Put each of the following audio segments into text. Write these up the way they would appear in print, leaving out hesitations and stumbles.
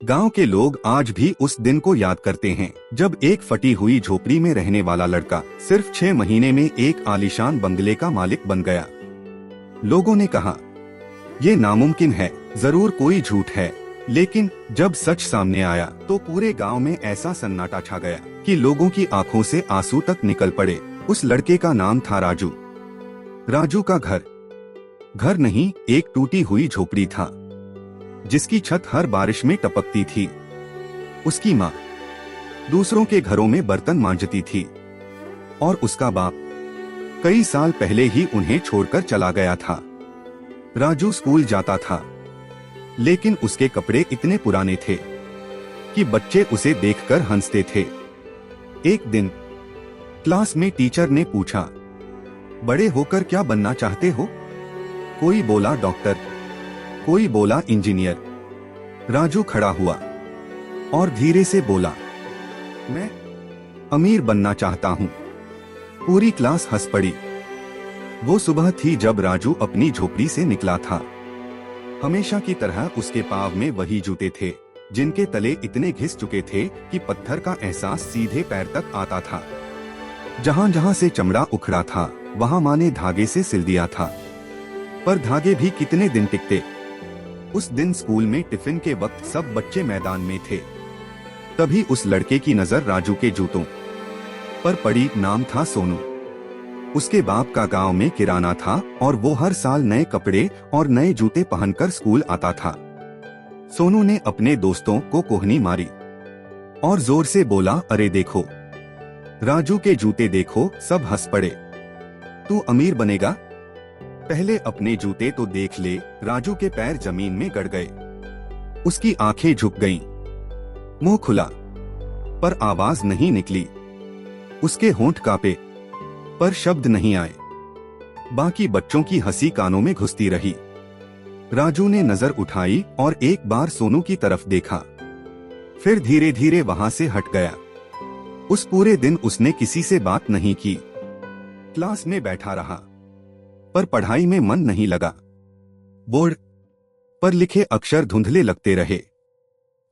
गांव के लोग आज भी उस दिन को याद करते हैं जब एक फटी हुई झोपड़ी में रहने वाला लड़का सिर्फ 6 महीने में एक आलीशान बंगले का मालिक बन गया। लोगों ने कहा, ये नामुमकिन है, जरूर कोई झूठ है। लेकिन जब सच सामने आया तो पूरे गांव में ऐसा सन्नाटा छा गया कि लोगों की आंखों से आंसू तक निकल पड़े। उस लड़के का नाम था राजू। राजू का घर नहीं, एक टूटी हुई झोपड़ी था जिसकी छत हर बारिश में टपकती थी। उसकी माँ दूसरों के घरों में बर्तन मांजती थी और उसका बाप कई साल पहले ही उन्हें छोड़कर चला गया था। राजू स्कूल जाता था, लेकिन उसके कपड़े इतने पुराने थे कि बच्चे उसे देखकर हंसते थे। एक दिन क्लास में टीचर ने पूछा, बड़े होकर क्या बनना चाहते हो? कोई बोला डॉक्टर, कोई बोला इंजीनियर। राजू खड़ा हुआ और धीरे से बोला, मैं अमीर बनना चाहता हूँ। पूरी क्लास हंस पड़ी। वो सुबह थी जब राजू अपनी झोपड़ी से निकला था। हमेशा की तरह उसके पाँव में वही जूते थे जिनके तले इतने घिस चुके थे कि पत्थर का एहसास सीधे पैर तक आता था। जहां जहां से चमड़ा उखड़ा था वहां माँ ने धागे से सिल दिया था, पर धागे भी कितने दिन टिकते। उस दिन स्कूल में टिफिन के वक्त सब बच्चे मैदान में थे। तभी उस लड़के की नजर राजू के जूतों पर पड़ी। नाम था सोनू। उसके बाप का गांव में किराना था और वो हर साल नए कपड़े और नए जूते पहनकर स्कूल आता था। सोनू ने अपने दोस्तों को कोहनी मारी और जोर से बोला, अरे देखो, राजू के जूते देखो। सब हंस पड़े। तू अमीर बनेगा? पहले अपने जूते तो देख ले। राजू के पैर जमीन में गड़ गए। उसकी आंखें झुक गईं, मुंह खुला, पर आवाज नहीं निकली। उसके होंठ कांपे, पर शब्द नहीं आए। बाकी बच्चों की हंसी कानों में घुसती रही। राजू ने नजर उठाई और एक बार सोनू की तरफ देखा, फिर धीरे धीरे वहां से हट गया। उस पूरे दिन उसने किसी से बात नहीं की। क्लास में बैठा रहा, पर पढ़ाई में मन नहीं लगा। बोर्ड पर लिखे अक्षर धुंधले लगते रहे।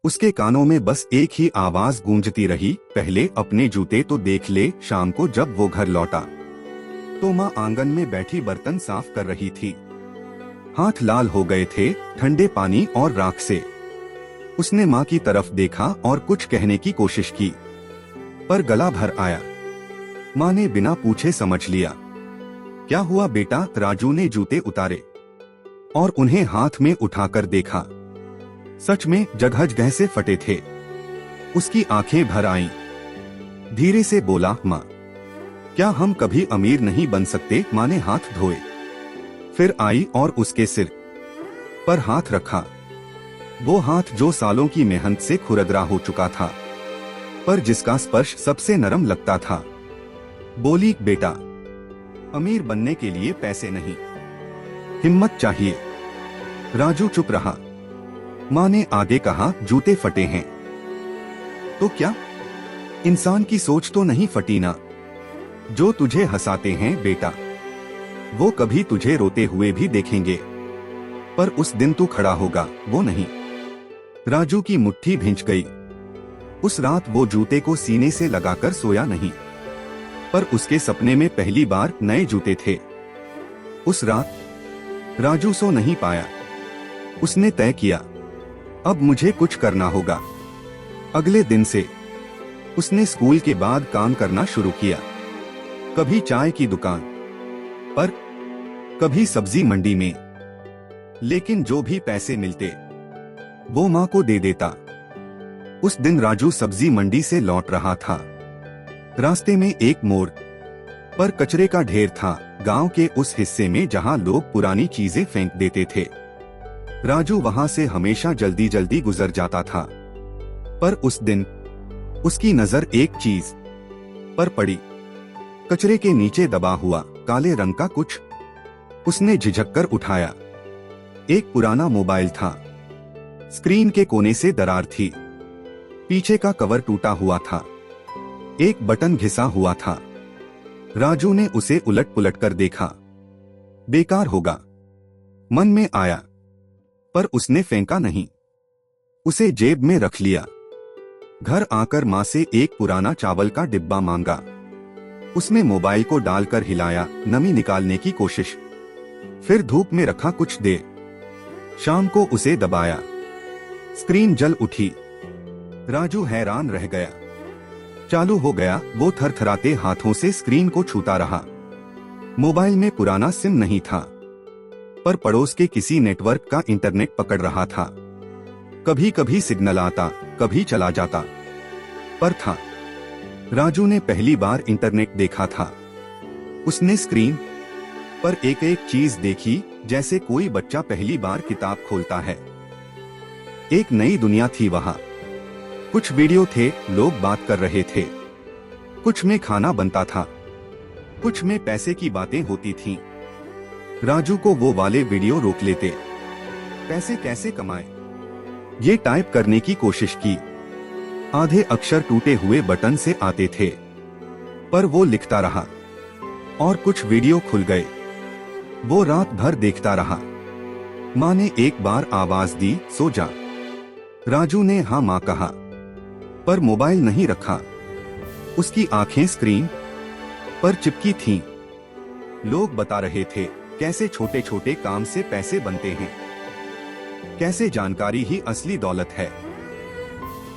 उसके कानों में बस एक ही आवाज गूंजती रही, पहले अपने जूते तो देख ले। शाम को जब वो घर लौटा तो माँ आंगन में बैठी बर्तन साफ कर रही थी। हाथ लाल हो गए थे ठंडे पानी और राख से। उसने माँ की तरफ देखा और कुछ कहने की कोशिश की, पर गला भर आया। माँ ने बिना पूछे समझ लिया। क्या हुआ बेटा? राजू ने जूते उतारे और उन्हें हाथ में उठाकर देखा। सच में जगह जगह से फटे थे। उसकी आंखें भर आईं। धीरे से बोला, माँ, क्या हम कभी अमीर नहीं बन सकते? माँ ने हाथ धोए, फिर आई और उसके सिर पर हाथ रखा। वो हाथ जो सालों की मेहनत से खुरदरा हो चुका था, पर जिसका स्पर्श सबसे नरम लगता था। बोली, बेटा, अमीर बनने के लिए पैसे नहीं, हिम्मत चाहिए। राजू चुप रहा। माँ ने आगे कहा, जूते फटे हैं तो क्या? इंसान की सोच तो नहीं फटी ना? जो तुझे हंसाते हैं बेटा, वो कभी तुझे रोते हुए भी देखेंगे, पर उस दिन तू खड़ा होगा, वो नहीं। राजू की मुट्ठी भिंच गई। उस रात वो जूते को सीने से लगाकर सोया नहीं, पर उसके सपने में पहली बार नए जूते थे। उस रात राजू सो नहीं पाया। उसने तय किया, अब मुझे कुछ करना होगा। अगले दिन से उसने स्कूल के बाद काम करना शुरू किया। कभी चाय की दुकान पर, कभी सब्जी मंडी में, लेकिन जो भी पैसे मिलते वो माँ को दे देता। उस दिन राजू सब्जी मंडी से लौट रहा था। रास्ते में एक मोड़ पर कचरे का ढेर था, गांव के उस हिस्से में जहां लोग पुरानी चीजें फेंक देते थे। राजू वहां से हमेशा जल्दी जल्दी गुजर जाता था, पर उस दिन उसकी नजर एक चीज पर पड़ी। कचरे के नीचे दबा हुआ काले रंग का कुछ। उसने झिझककर उठाया। एक पुराना मोबाइल था। स्क्रीन के कोने से दरार थी, पीछे का कवर टूटा हुआ था, एक बटन घिसा हुआ था। राजू ने उसे उलट पुलट कर देखा। बेकार होगा, मन में आया, पर उसने फेंका नहीं। उसे जेब में रख लिया। घर आकर माँ से एक पुराना चावल का डिब्बा मांगा। उसने मोबाइल को डालकर हिलाया, नमी निकालने की कोशिश। फिर धूप में रखा कुछ देर। शाम को उसे दबाया, स्क्रीन जल उठी। राजू हैरान रह गया। चालू हो गया। वो थरथराते हाथों से स्क्रीन को छूता रहा। मोबाइल में पुराना सिम नहीं था, पर पड़ोस के किसी नेटवर्क का इंटरनेट पकड़ रहा था। कभी कभी सिग्नल आता, कभी चला जाता, पर था। राजू ने पहली बार इंटरनेट देखा था। उसने स्क्रीन पर एक एक चीज देखी, जैसे कोई बच्चा पहली बार किताब खोलता है। एक नई दुनिया थी वहां। कुछ वीडियो थे, लोग बात कर रहे थे। कुछ में खाना बनता था, कुछ में पैसे की बातें होती थीं। राजू को वो वाले वीडियो रोक लेते। पैसे कैसे कमाए, ये टाइप करने की कोशिश की। आधे अक्षर टूटे हुए बटन से आते थे, पर वो लिखता रहा। और कुछ वीडियो खुल गए। वो रात भर देखता रहा। माँ ने एक बार आवाज दी, सो जा। राजू ने हाँ माँ कहा, पर मोबाइल नहीं रखा। उसकी आंखें स्क्रीन पर चिपकी थीं। लोग बता रहे थे कैसे छोटे छोटे काम से पैसे बनते हैं, कैसे जानकारी ही असली दौलत है,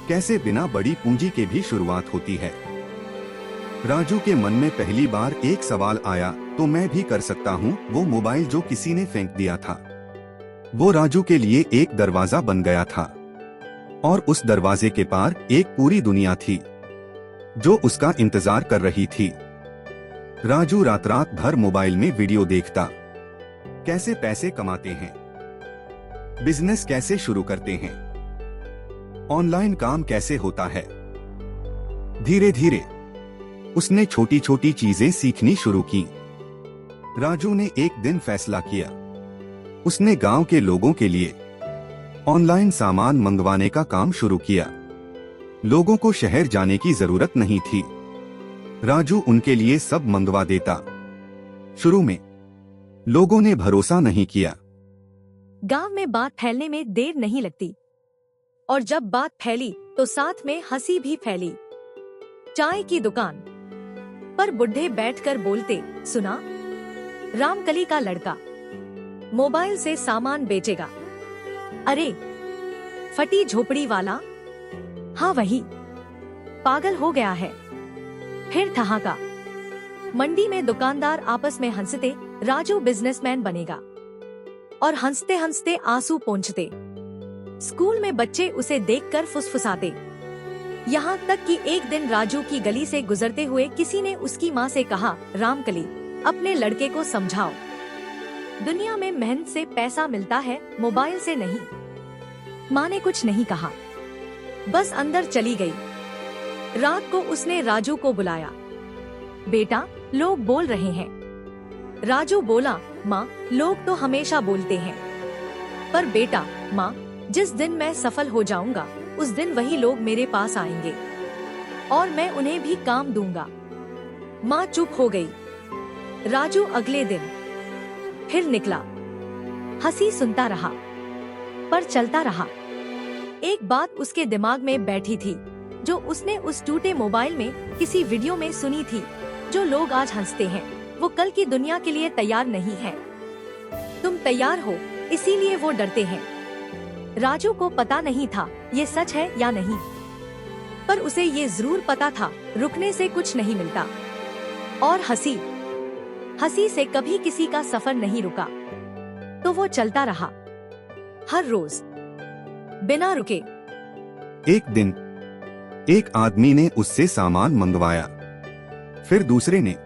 कैसे बिना बड़ी पूंजी के भी शुरुआत होती है। राजू के मन में पहली बार एक सवाल आया, तो मैं भी कर सकता हूँ। वो मोबाइल जो किसी ने फेंक दिया था, वो राजू के लिए एक दरवाजा बन गया था। और उस दरवाजे के पार एक पूरी दुनिया थी, जो उसका इंतजार कर रही थी। राजू रात रात भर मोबाइल में वीडियो देखता। कैसे पैसे कमाते हैं, बिजनेस कैसे शुरू करते हैं, ऑनलाइन काम कैसे होता है। धीरे धीरे उसने छोटी छोटी चीजें सीखनी शुरू की। राजू ने एक दिन फैसला किया। उसने गांव के लोगों के लिए ऑनलाइन सामान मंगवाने का काम शुरू किया। लोगों को शहर जाने की जरूरत नहीं थी। राजू उनके लिए सब मंगवा देता। शुरू में लोगों ने भरोसा नहीं किया। गांव में बात फैलने में देर नहीं लगती, और जब बात फैली तो साथ में हंसी भी फैली। चाय की दुकान पर बुढ़े बैठकर बोलते, सुना, रामकली का लड़का मोबाइल से सामान बेचेगा। अरे फटी झोपड़ी वाला, हाँ वही, पागल हो गया है। फिर ठहाका। मंडी में दुकानदार आपस में हंसते, राजू बिजनेसमैन बनेगा। और हंसते हंसते आंसू पोंछते। स्कूल में बच्चे उसे देखकर फुसफुसाते। यहाँ तक कि एक दिन राजू की गली से गुजरते हुए किसी ने उसकी माँ से कहा, रामकली, अपने लड़के को समझाओ, दुनिया में मेहनत से पैसा मिलता है, मोबाइल से नहीं। माँ ने कुछ नहीं कहा, बस अंदर चली गई। रात को उसने राजू को बुलाया। बेटा, लोग बोल रहे हैं। राजू बोला, माँ, लोग तो हमेशा बोलते हैं, पर बेटा, माँ, जिस दिन मैं सफल हो जाऊंगा, उस दिन वही लोग मेरे पास आएंगे और मैं उन्हें भी काम दूंगा। माँ चुप हो गई। राजू अगले दिन फिर निकला। हंसी सुनता रहा, पर चलता रहा। एक बात उसके दिमाग में बैठी थी, जो उसने उस टूटे मोबाइल में किसी वीडियो में सुनी थी। जो लोग आज हंसते हैं, वो कल की दुनिया के लिए तैयार नहीं है। तुम तैयार हो, इसीलिए वो डरते हैं। राजू को पता नहीं था ये सच है या नहीं, पर उसे ये जरूर पता था, रुकने से कुछ नहीं मिलता। और हंसी से कभी किसी का सफर नहीं रुका। तो वो चलता रहा, हर रोज, बिना रुके। एक दिन एक आदमी ने उससे सामान मंगवाया, फिर दूसरे ने,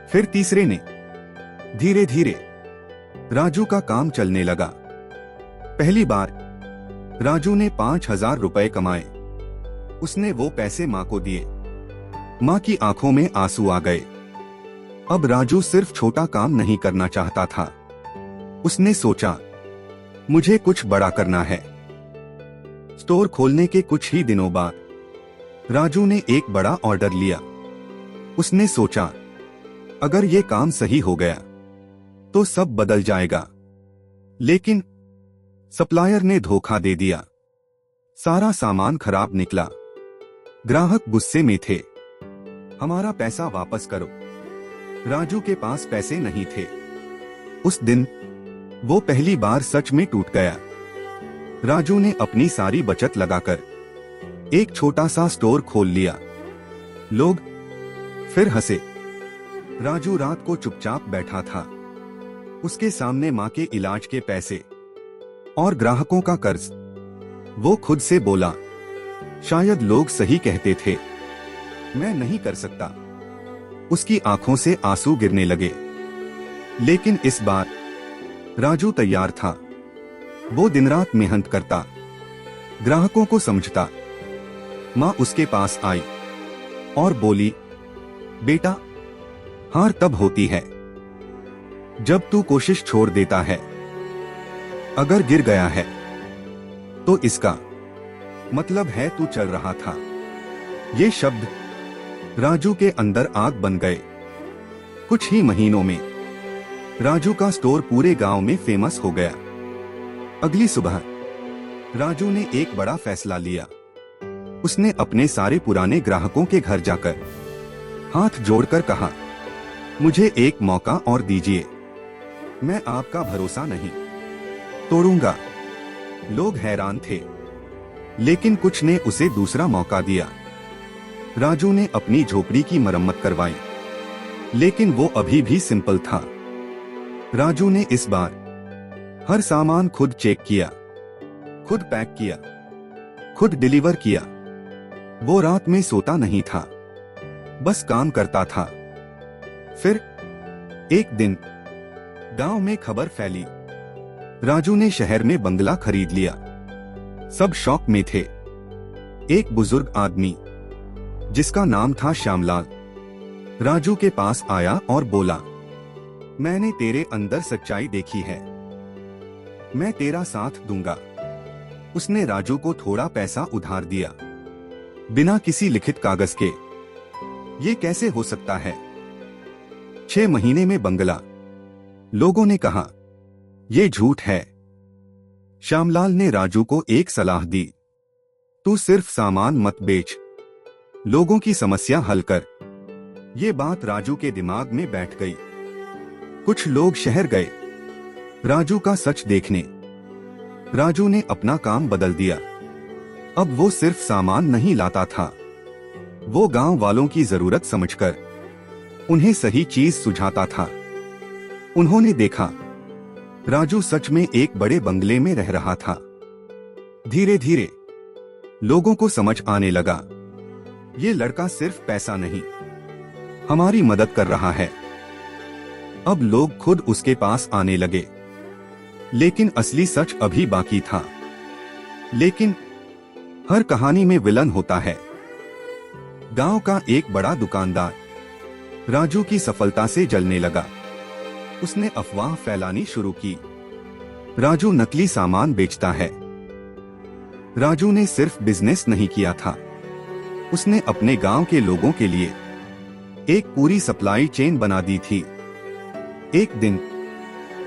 फिर तीसरे ने। धीरे धीरे राजू का काम चलने लगा। पहली बार राजू ने 5,000 रुपए कमाए। उसने वो पैसे माँ को दिए। माँ की आंखों में आंसू आ गए। अब राजू सिर्फ छोटा काम नहीं करना चाहता था। उसने सोचा, मुझे कुछ बड़ा करना है। स्टोर खोलने के कुछ ही दिनों बाद राजू ने एक बड़ा ऑर्डर लिया। उसने सोचा, अगर ये काम सही हो गया तो सब बदल जाएगा। लेकिन सप्लायर ने धोखा दे दिया। सारा सामान खराब निकला। ग्राहक गुस्से में थे। हमारा पैसा वापस करो। राजू के पास पैसे नहीं थे। उस दिन वो पहली बार सच में टूट गया। राजू ने अपनी सारी बचत लगाकर एक छोटा सा स्टोर खोल लिया। लोग फिर हंसे। राजू रात को चुपचाप बैठा था। उसके सामने मां के इलाज के पैसे और ग्राहकों का कर्ज। वो खुद से बोला, शायद लोग सही कहते थे, मैं नहीं कर सकता। उसकी आंखों से आंसू गिरने लगे। लेकिन इस बार राजू तैयार था। वो दिन रात मेहनत करता, ग्राहकों को समझता। मां उसके पास आई और बोली, बेटा, हार तब होती है जब तू कोशिश छोड़ देता है। अगर गिर गया है तो इसका मतलब है तू चल रहा था। ये शब्द राजू के अंदर आग बन गए। कुछ ही महीनों में राजू का स्टोर पूरे गांव में फेमस हो गया। अगली सुबह राजू ने एक बड़ा फैसला लिया। उसने अपने सारे पुराने ग्राहकों के घर जाकर हाथ जोड़कर कहा, मुझे एक मौका और दीजिए। मैं आपका भरोसा नहीं तोड़ूंगा। लोग हैरान थे, लेकिन कुछ ने उसे दूसरा मौका दिया। राजू ने अपनी झोपड़ी की मरम्मत करवाई, लेकिन वो अभी भी सिंपल था। राजू ने इस बार हर सामान खुद चेक किया, खुद पैक किया, खुद डिलीवर किया। वो रात में सोता नहीं था, बस काम करता था। फिर एक दिन गांव में खबर फैली, राजू ने शहर में बंगला खरीद लिया। सब शौक में थे। एक बुजुर्ग आदमी जिसका नाम था श्यामलाल राजू के पास आया और बोला, मैंने तेरे अंदर सच्चाई देखी है, मैं तेरा साथ दूंगा। उसने राजू को थोड़ा पैसा उधार दिया, बिना किसी लिखित कागज के। ये कैसे हो सकता है? 6 महीने में बंगला। लोगों ने कहा, ये झूठ है। श्यामलाल ने राजू को एक सलाह दी, तू सिर्फ सामान मत बेच, लोगों की समस्या हल कर। ये बात राजू के दिमाग में बैठ गई। कुछ लोग शहर गए राजू का सच देखने। राजू ने अपना काम बदल दिया। अब वो सिर्फ सामान नहीं लाता था, वो गांव वालों की जरूरत समझकर उन्हें सही चीज सुझाता था। उन्होंने देखा, राजू सच में एक बड़े बंगले में रह रहा था। धीरे धीरे लोगों को समझ आने लगा, ये लड़का सिर्फ पैसा नहीं, हमारी मदद कर रहा है। अब लोग खुद उसके पास आने लगे। लेकिन असली सच अभी बाकी था। लेकिन हर कहानी में विलन होता है। गांव का एक बड़ा दुकानदार राजू की सफलता से जलने लगा। उसने अफवाह फैलानी शुरू की, राजू नकली सामान बेचता है। राजू ने सिर्फ बिजनेस नहीं किया था, उसने अपने गांव के लोगों के लिए एक पूरी सप्लाई चेन बना दी थी। एक दिन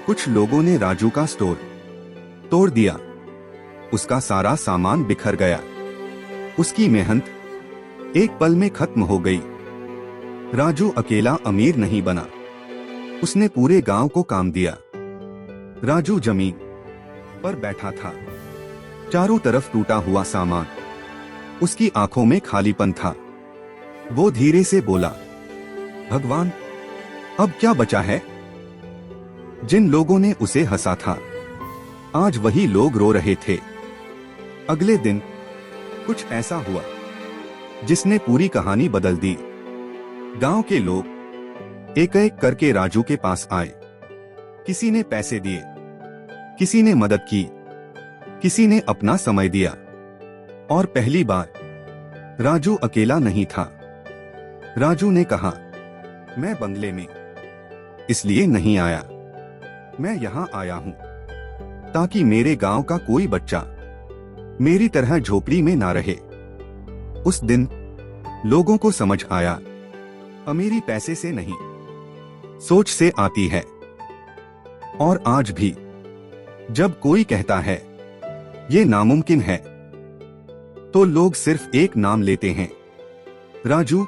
कुछ लोगों ने राजू का स्टोर तोड़ दिया। उसका सारा सामान बिखर गया। उसकी मेहनत एक पल में खत्म हो गई। राजू अकेला अमीर नहीं बना, उसने पूरे गांव को काम दिया। राजू जमीन पर बैठा था, चारों तरफ टूटा हुआ सामान, उसकी आंखों में खालीपन था। वो धीरे से बोला, भगवान, अब क्या बचा है? जिन लोगों ने उसे हंसा था, आज वही लोग रो रहे थे। अगले दिन कुछ ऐसा हुआ जिसने पूरी कहानी बदल दी। गांव के लोग एक एक करके राजू के पास आए। किसी ने पैसे दिए, किसी ने मदद की, किसी ने अपना समय दिया। और पहली बार राजू अकेला नहीं था। राजू ने कहा, मैं बंगले में इसलिए नहीं आया, मैं यहां आया हूं ताकि मेरे गांव का कोई बच्चा मेरी तरह झोपड़ी में ना रहे। उस दिन लोगों को समझ आया, अमीरी पैसे से नहीं, सोच से आती है। और आज भी जब कोई कहता है ये नामुमकिन है, तो लोग सिर्फ एक नाम लेते हैं, राजू।